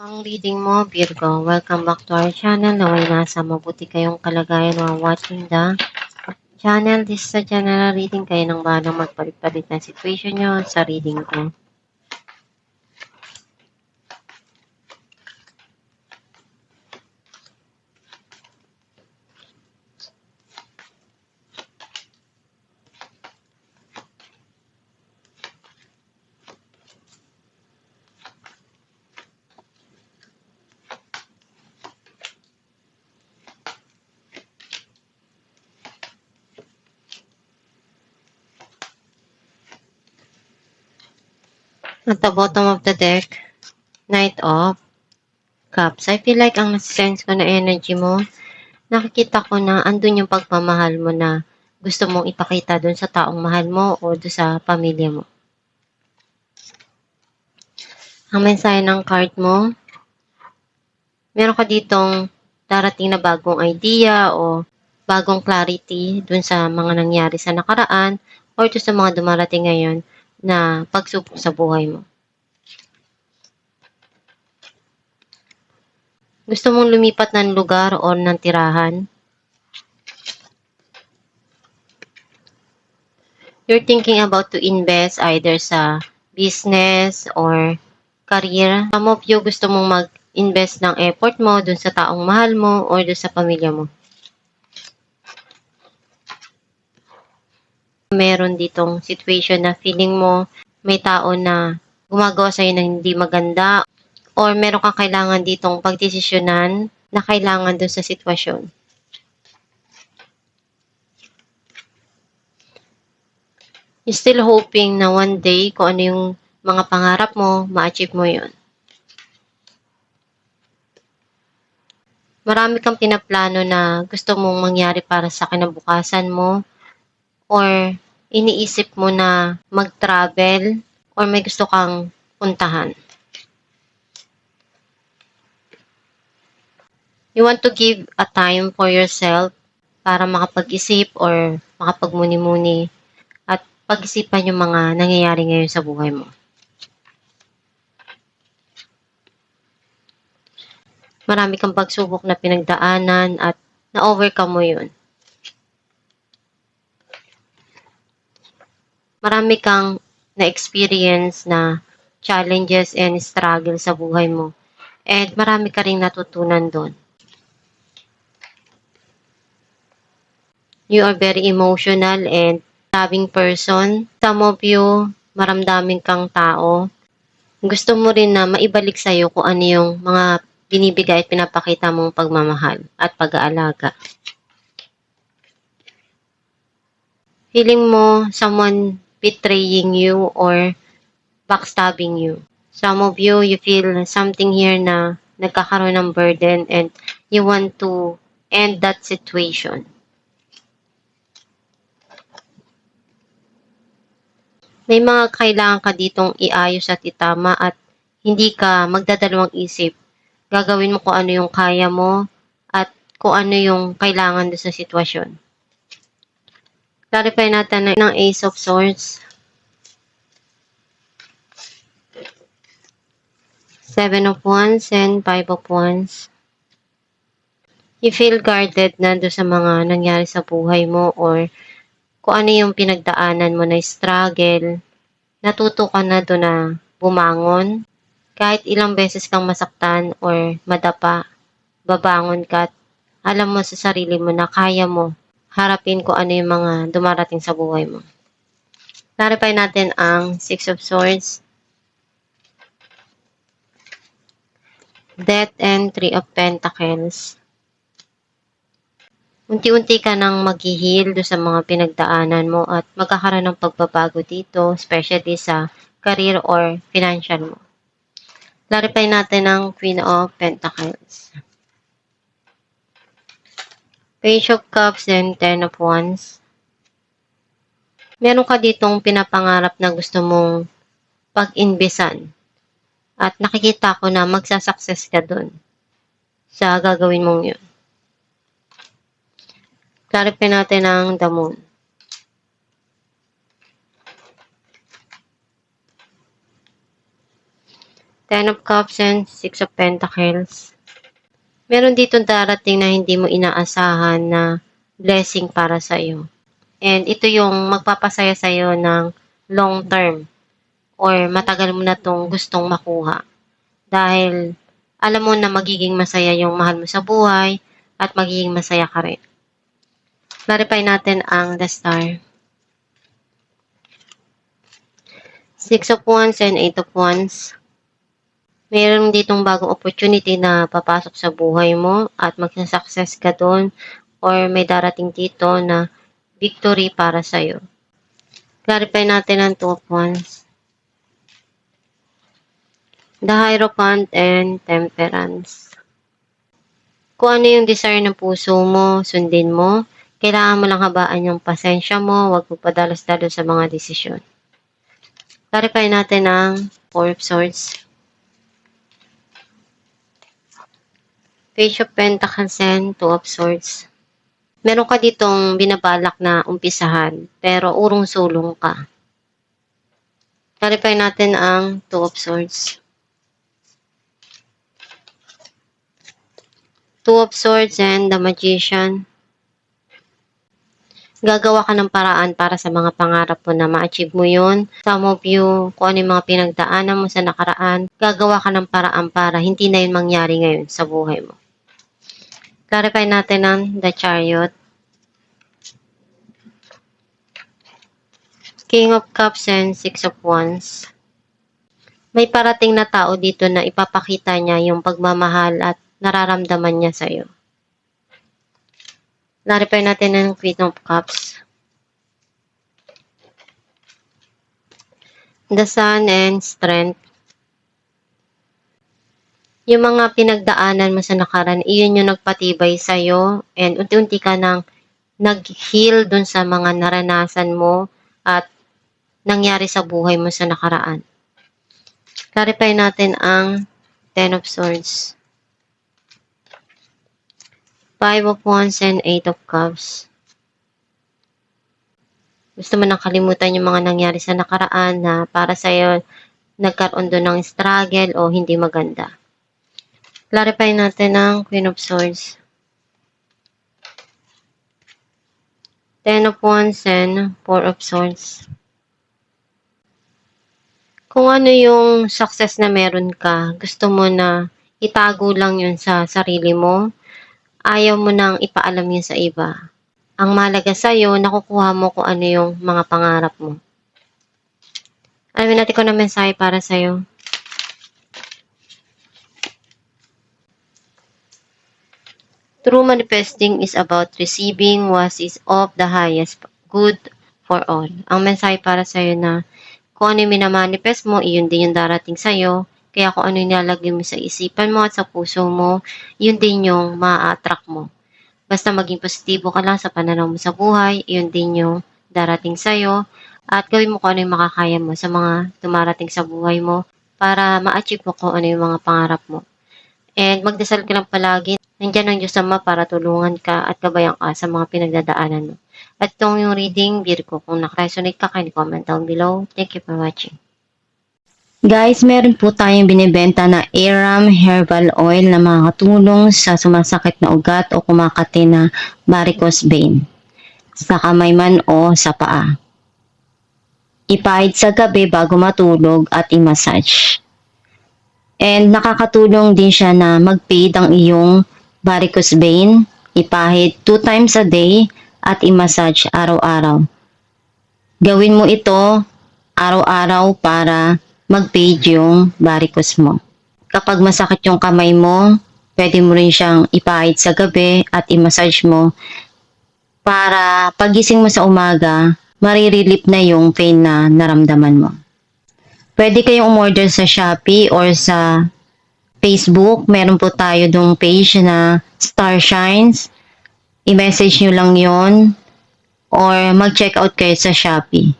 Ang reading mo, Virgo. Welcome back to our channel. Naway nasa mabuti kayong kalagayan while watching the channel. This is a general reading. Kayo nang bahalang magpalit-palit ng situation nyo sa reading ko. At the bottom of the deck, Knight of Cups. I feel like ang nasisense ko na energy mo, nakikita ko na andun yung pagmamahal mo na gusto mong ipakita dun sa taong mahal mo o dun sa pamilya mo. Ang mensahe ng card mo, meron ka ditong darating na bagong idea o bagong clarity dun sa mga nangyari sa nakaraan or dun sa mga dumarating ngayon na pagsubok sa buhay mo. Gusto mong lumipat ng lugar o ng tirahan? You're thinking about to invest either sa business or career. Some of you gusto mong mag-invest ng effort mo dun sa taong mahal mo or dun sa pamilya mo. Meron ditong situation na feeling mo may tao na gumagawa sa'yo ng hindi maganda or meron kang kailangan ditong pagdesisyonan na kailangan dun sa sitwasyon. You're still hoping na one day kung ano yung mga pangarap mo, ma-achieve mo yun. Marami kang pinaplano na gusto mong mangyari para sa kinabukasan mo or iniisip mo na mag-travel or may gusto kang puntahan. You want to give a time for yourself para makapag-isip or makapagmuni-muni at pag-isipan yung mga nangyayari ngayon sa buhay mo. Marami kang pagsubok na pinagdaanan at na-overcome mo yun. Marami kang na-experience na challenges and struggle sa buhay mo. And marami ka rin natutunan doon. You are very emotional and loving person. Some of you, maramdamin kang tao. Gusto mo rin na maibalik sa'yo kung ano yung mga binibigay at pinapakita mong pagmamahal at pag-aalaga. Feeling mo someone betraying you or backstabbing you. Some of you, you feel something here na nagkakaroon ng burden and you want to end that situation. May mga kailangan ka ditong iayos at itama at hindi ka magdadalawang isip. Gagawin mo kung ano yung kaya mo at kung ano yung kailangan doon sa sitwasyon. Clarify natin ng Ace of Swords, 7 of Wands, and 5 of Wands. You feel guarded na doon sa mga nangyari sa buhay mo or kung ano yung pinagdaanan mo na struggle. Natuto ka na doon na bumangon. Kahit ilang beses kang masaktan or madapa, babangon ka at alam mo sa sarili mo na kaya mo harapin kung ano yung mga dumarating sa buhay mo. Clarify natin ang 6 of Swords, Death, and 3 of Pentacles. Unti-unti ka nang mag-heal do sa mga pinagdaanan mo at magkakaroon ng pagbabago dito, especially sa career or financial mo. Clarify natin ang Queen of Pentacles, Page of Cups, and 10 of Wands. Meron ka ditong pinapangarap na gusto mong pag-inbesan. At nakikita ko na magsasucess ka dun sa gagawin mong yun. Clarify natin ang The Moon. Ten of Cups and Six of Pentacles. Meron dito darating na hindi mo inaasahan na blessing para sa iyo. And ito yung magpapasaya sa iyo ng long term or matagal mo na tong gustong makuha. Dahil alam mo na magiging masaya yung mahal mo sa buhay at magiging masaya ka rin. Clarify natin ang the star. Six of Wands and Eight of Wands. Meron ditong bagong opportunity na papasok sa buhay mo at magsa-success ka doon or may darating dito na victory para sa'yo. Clarify natin ang Two of Wands. The Hierophant and Temperance. Kung ano yung desire ng puso mo, sundin mo. Kailangan mo lang habaan yung pasensya mo, huwag mo padalos-dalos sa mga desisyon. Clarify natin ang Four of Swords. Page of Pentacles and Two of Swords. Meron ka ditong binabalak na umpisahan, pero urong-sulong ka. Clarify natin ang Two of Swords. Two of Swords and the Magician. Gagawa ka ng paraan para sa mga pangarap mo na ma-achieve mo yun. Some of you, kung ano yung mga pinagdaanan mo sa nakaraan, gagawa ka ng paraan para hindi na yun mangyari ngayon sa buhay mo. Clarify natin ang the Chariot. King of Cups and Six of Wands. May parating na tao dito na ipapakita niya yung pagmamahal at nararamdaman niya sa'yo. Clarify natin ang Queen of Cups. The Sun and Strength. Yung mga pinagdaanan mo sa nakaraan, iyon yung nagpatibay sa'yo and unti-unti ka nang nag-heal dun sa mga naranasan mo at nangyari sa buhay mo sa nakaraan. Clarify natin ang Ten of Swords. Five of Wands and Eight of Cups. Gusto mo nang kalimutan yung mga nangyari sa nakaraan na para sa'yo nagkaroon doon ng struggle o hindi maganda. Clarify natin ang Queen of Swords. Ten of Wands and Four of Swords. Kung ano yung success na meron ka, gusto mo na itago lang yun sa sarili mo, ayaw mo nang ipaalam yun sa iba. Ang mahalaga sa'yo, nakukuha mo kung ano yung mga pangarap mo. Alamin natin kung ano mensahe para sa'yo. True manifesting is about receiving what is of the highest good for all. Ang mensahe para sa'yo na kung ano yung minamanifest mo, iyon din yung darating sa'yo. Kaya kung ano yung nilalagay mo sa isipan mo at sa puso mo, yun din yung ma-attract mo. Basta maging positibo ka lang sa pananaw mo sa buhay, yun din yung darating sa'yo. At gawin mo kung ano yung makakaya mo sa mga dumarating sa buhay mo para ma-achieve mo kung ano yung mga pangarap mo. And magdasal ka lang palagi. Nandiyan ang Diyos Ama para tulungan ka at gabayan ka sa mga pinagdadaanan mo. At itong yung reading, Virgo, kung nakaresonate ka, kindly comment down below. Thank you for watching. Guys, meron po tayong binibenta na Aram Herbal Oil na makakatulong sa sumasakit na ugat o kumakati na varicose vein sa kamay man o sa paa. Ipahid sa gabi bago matulog at i-massage. And nakakatulong din siya na mag-fade ang iyong varicose vein. Ipahid 2 times a day at i-massage araw-araw. Gawin mo ito araw-araw para mag-fade yung varicose mo. Kapag masakit yung kamay mo, pwede mo rin siyang ipahid sa gabi at i-massage mo para pagising mo sa umaga, marirelieve na yung pain na naramdaman mo. Pwede kayong umorder sa Shopee or sa Facebook. Meron po tayo dong page na Star Shines. I-message nyo lang yon or mag-check out kayo sa Shopee.